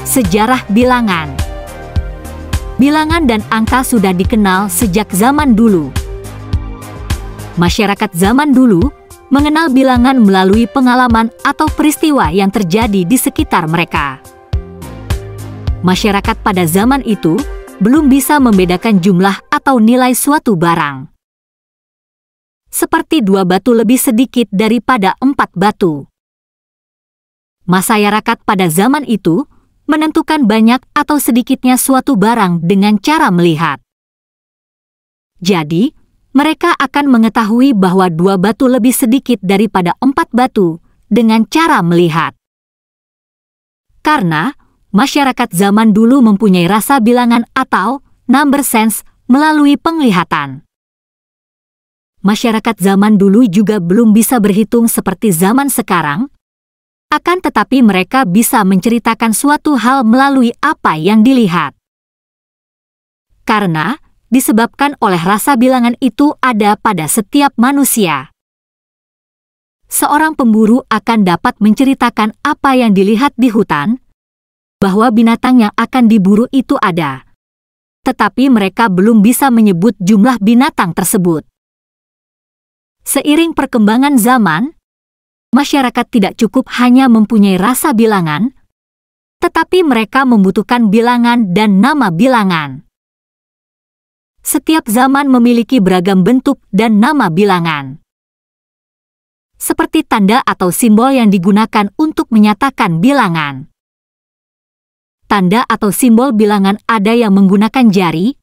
Sejarah bilangan. Bilangan dan angka sudah dikenal sejak zaman dulu. Masyarakat zaman dulu mengenal bilangan melalui pengalaman atau peristiwa yang terjadi di sekitar mereka. Masyarakat pada zaman itu belum bisa membedakan jumlah atau nilai suatu barang. Seperti 2 batu lebih sedikit daripada 4 batu. Masyarakat pada zaman itu menentukan banyak atau sedikitnya suatu barang dengan cara melihat. Jadi, mereka akan mengetahui bahwa 2 batu lebih sedikit daripada 4 batu dengan cara melihat. Karena masyarakat zaman dulu mempunyai rasa bilangan atau number sense melalui penglihatan. Masyarakat zaman dulu juga belum bisa berhitung seperti zaman sekarang, akan tetapi mereka bisa menceritakan suatu hal melalui apa yang dilihat. Karena disebabkan oleh rasa bilangan itu ada pada setiap manusia. Seorang pemburu akan dapat menceritakan apa yang dilihat di hutan, bahwa binatang yang akan diburu itu ada. Tetapi mereka belum bisa menyebut jumlah binatang tersebut. Seiring perkembangan zaman, masyarakat tidak cukup hanya mempunyai rasa bilangan, tetapi mereka membutuhkan bilangan dan nama bilangan. Setiap zaman memiliki beragam bentuk dan nama bilangan. Seperti tanda atau simbol yang digunakan untuk menyatakan bilangan. Tanda atau simbol bilangan ada yang menggunakan jari,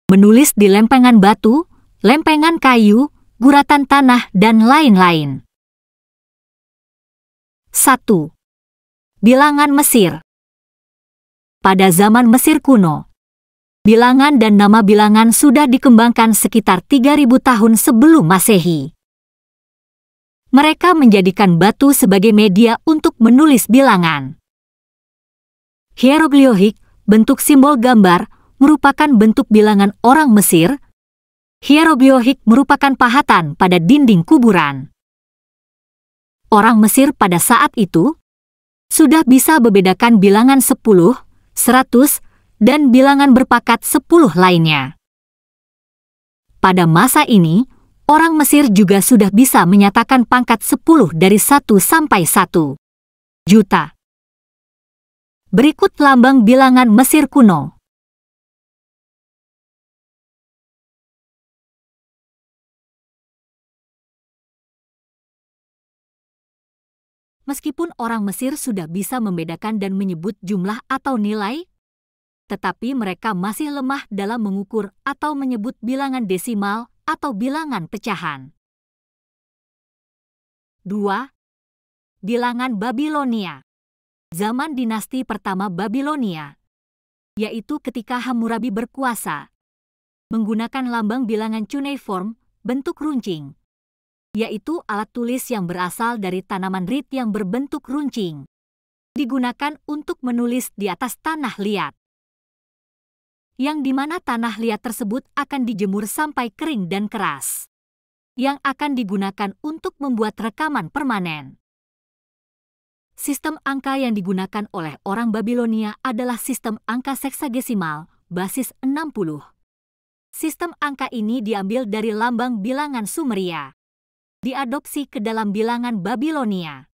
menulis di lempengan batu, lempengan kayu, guratan tanah, dan lain-lain. 1. Bilangan Mesir. Pada zaman Mesir kuno, bilangan dan nama bilangan sudah dikembangkan sekitar 3000 tahun sebelum Masehi. Mereka menjadikan batu sebagai media untuk menulis bilangan. Hieroglifik, bentuk simbol gambar, merupakan bentuk bilangan orang Mesir. Hieroglifik merupakan pahatan pada dinding kuburan. Orang Mesir pada saat itu sudah bisa membedakan bilangan 10, 100, dan bilangan berpangkat 10 lainnya. Pada masa ini, orang Mesir juga sudah bisa menyatakan pangkat 10 dari 1 sampai 1 juta. Berikut lambang bilangan Mesir kuno. Meskipun orang Mesir sudah bisa membedakan dan menyebut jumlah atau nilai, tetapi mereka masih lemah dalam mengukur atau menyebut bilangan desimal atau bilangan pecahan. 2. Bilangan Babilonia. Zaman dinasti pertama Babilonia, yaitu ketika Hammurabi berkuasa, menggunakan lambang bilangan cuneiform bentuk runcing, yaitu alat tulis yang berasal dari tanaman reed yang berbentuk runcing, digunakan untuk menulis di atas tanah liat, yang dimana tanah liat tersebut akan dijemur sampai kering dan keras, yang akan digunakan untuk membuat rekaman permanen. Sistem angka yang digunakan oleh orang Babilonia adalah sistem angka seksagesimal, basis 60. Sistem angka ini diambil dari lambang bilangan Sumeria, diadopsi ke dalam bilangan Babilonia.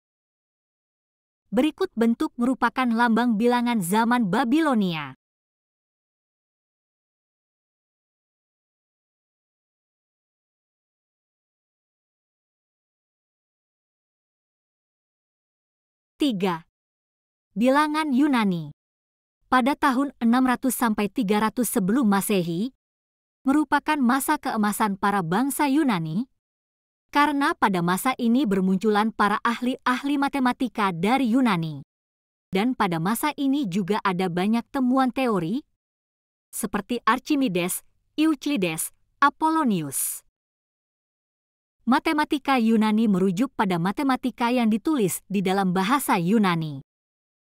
Berikut bentuk merupakan lambang bilangan zaman Babilonia. Tiga. Bilangan Yunani. Pada tahun 600–300 sebelum Masehi, merupakan masa keemasan para bangsa Yunani, karena pada masa ini bermunculan para ahli-ahli matematika dari Yunani. Dan pada masa ini juga ada banyak temuan teori, seperti Archimedes, Euclides, Apollonius. Matematika Yunani merujuk pada matematika yang ditulis di dalam bahasa Yunani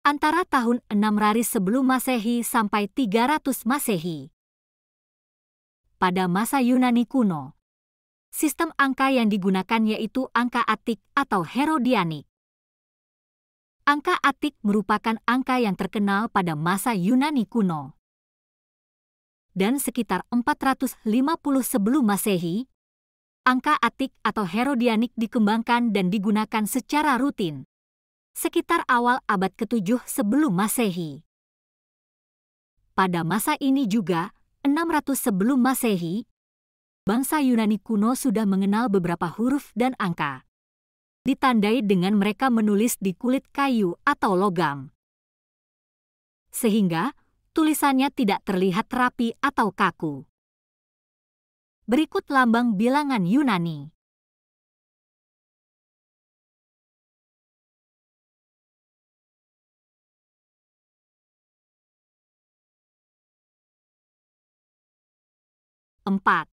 antara tahun 600 sebelum Masehi sampai 300 Masehi. Pada masa Yunani kuno, sistem angka yang digunakan yaitu angka Atik atau Herodianik. Angka Atik merupakan angka yang terkenal pada masa Yunani kuno. Dan sekitar 450 sebelum Masehi, angka Atik atau Herodianik dikembangkan dan digunakan secara rutin, sekitar awal abad ke-7 sebelum Masehi. Pada masa ini juga, 600 sebelum Masehi, bangsa Yunani kuno sudah mengenal beberapa huruf dan angka, ditandai dengan mereka menulis di kulit kayu atau logam, sehingga tulisannya tidak terlihat rapi atau kaku. Berikut lambang bilangan Yunani. Empat.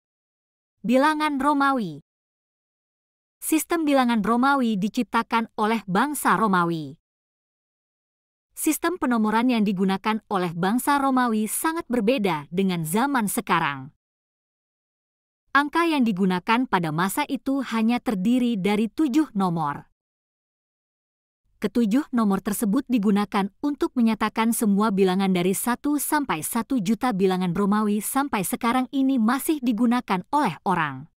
Bilangan Romawi. Sistem bilangan Romawi diciptakan oleh bangsa Romawi. Sistem penomoran yang digunakan oleh bangsa Romawi sangat berbeda dengan zaman sekarang. Angka yang digunakan pada masa itu hanya terdiri dari 7 nomor. Ketujuh nomor tersebut digunakan untuk menyatakan semua bilangan dari 1 sampai 1 juta. Bilangan Romawi sampai sekarang ini masih digunakan oleh orang.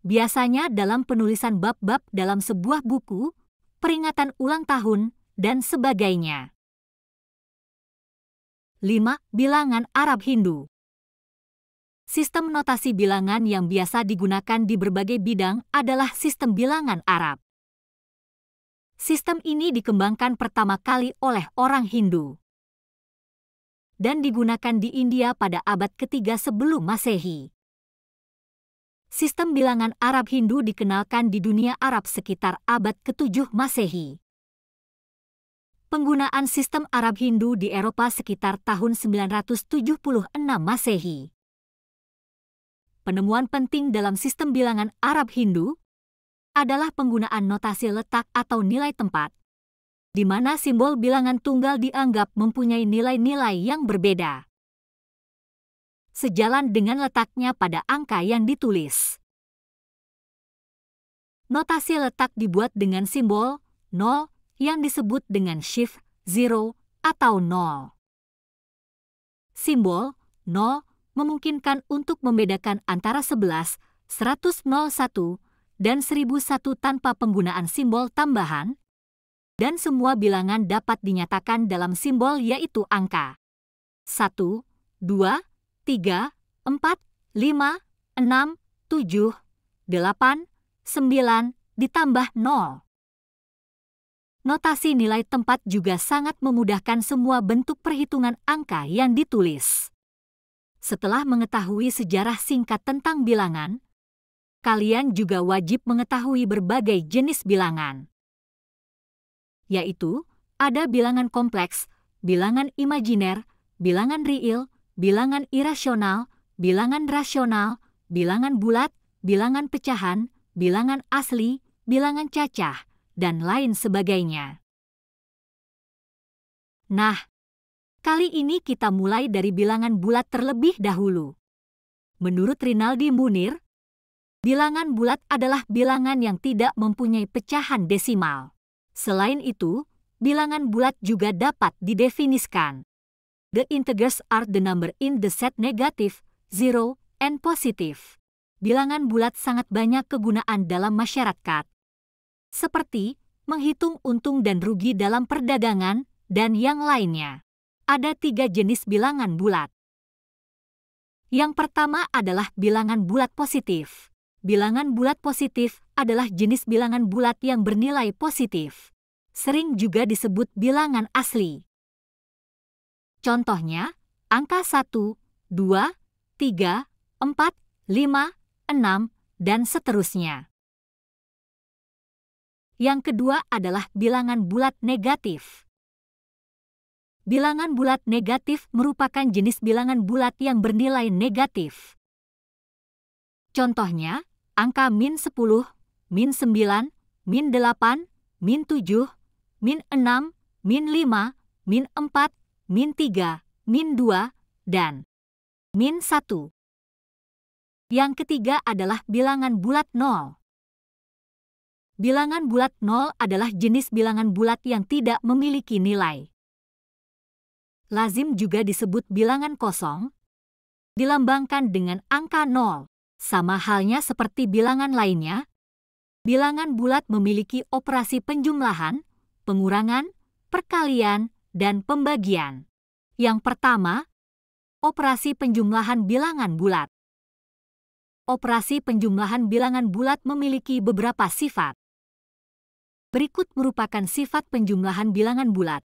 Biasanya dalam penulisan bab-bab dalam sebuah buku, peringatan ulang tahun, dan sebagainya. 5. Bilangan Arab Hindu. Sistem notasi bilangan yang biasa digunakan di berbagai bidang adalah sistem bilangan Arab. Sistem ini dikembangkan pertama kali oleh orang Hindu dan digunakan di India pada abad ke-3 sebelum Masehi. Sistem bilangan Arab Hindu dikenalkan di dunia Arab sekitar abad ke-7 Masehi. Penggunaan sistem Arab Hindu di Eropa sekitar tahun 976 Masehi. Penemuan penting dalam sistem bilangan Arab Hindu adalah penggunaan notasi letak atau nilai tempat, di mana simbol bilangan tunggal dianggap mempunyai nilai-nilai yang berbeda, sejalan dengan letaknya pada angka yang ditulis. Notasi letak dibuat dengan simbol 0 yang disebut dengan shift 0 atau 0. Simbol 0 memungkinkan untuk membedakan antara 11, 101, dan 1001 tanpa penggunaan simbol tambahan, dan semua bilangan dapat dinyatakan dalam simbol yaitu angka 1, 2, 3, 4, 5, 6, 7, 8, 9, ditambah 0. Notasi nilai tempat juga sangat memudahkan semua bentuk perhitungan angka yang ditulis. Setelah mengetahui sejarah singkat tentang bilangan, Kalian juga wajib mengetahui berbagai jenis bilangan, yaitu ada bilangan kompleks, bilangan imajiner, bilangan real, bilangan irasional, bilangan rasional, bilangan bulat, bilangan pecahan, bilangan asli, bilangan cacah, dan lain sebagainya. Nah, kali ini kita mulai dari bilangan bulat terlebih dahulu. Menurut Rinaldi Munir, bilangan bulat adalah bilangan yang tidak mempunyai pecahan desimal. Selain itu, bilangan bulat juga dapat didefinisikan. The integers are the number in the set negative, zero, and positive. Bilangan bulat sangat banyak kegunaan dalam masyarakat, seperti menghitung untung dan rugi dalam perdagangan, dan yang lainnya. Ada 3 jenis bilangan bulat. Yang pertama adalah bilangan bulat positif. Bilangan bulat positif adalah jenis bilangan bulat yang bernilai positif. Sering juga disebut bilangan asli. Contohnya, angka 1, 2, 3, 4, 5, 6, dan seterusnya. Yang kedua adalah bilangan bulat negatif. Bilangan bulat negatif merupakan jenis bilangan bulat yang bernilai negatif. Contohnya, angka min 10, min 9, min 8, min 7, min 6, min 5, min 4, min 3, min 2, dan min 1. Yang ketiga adalah bilangan bulat 0. Bilangan bulat 0 adalah jenis bilangan bulat yang tidak memiliki nilai. Lazim juga disebut bilangan kosong, dilambangkan dengan angka 0. Sama halnya seperti bilangan lainnya, bilangan bulat memiliki operasi penjumlahan, pengurangan, perkalian, dan pembagian. Yang pertama, operasi penjumlahan bilangan bulat. Operasi penjumlahan bilangan bulat memiliki beberapa sifat. Berikut merupakan sifat penjumlahan bilangan bulat.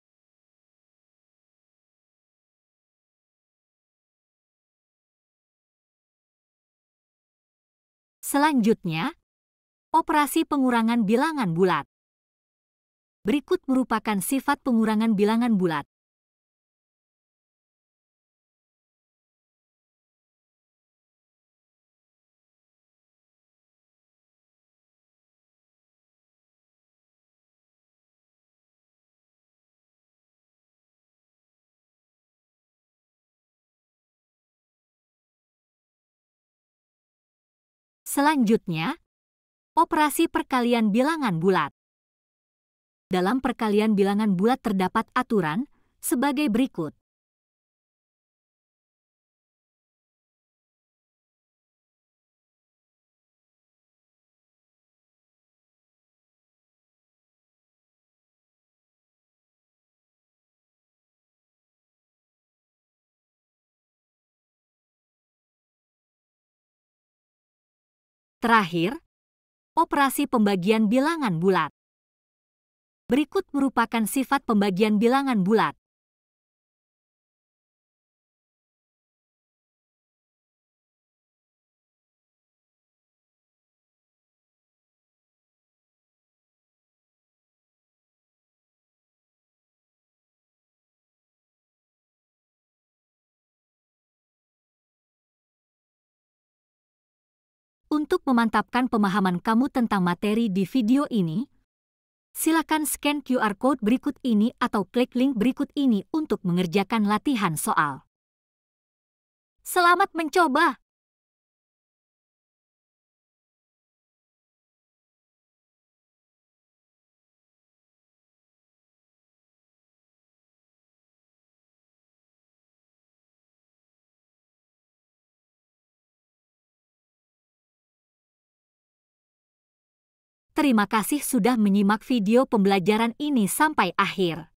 Selanjutnya, operasi pengurangan bilangan bulat. Berikut merupakan sifat pengurangan bilangan bulat. Selanjutnya, operasi perkalian bilangan bulat. Dalam perkalian bilangan bulat terdapat aturan sebagai berikut. Terakhir, operasi pembagian bilangan bulat. Berikut merupakan sifat pembagian bilangan bulat. Untuk memantapkan pemahaman kamu tentang materi di video ini, silakan scan QR Code berikut ini atau klik link berikut ini untuk mengerjakan latihan soal. Selamat mencoba! Terima kasih sudah menyimak video pembelajaran ini sampai akhir.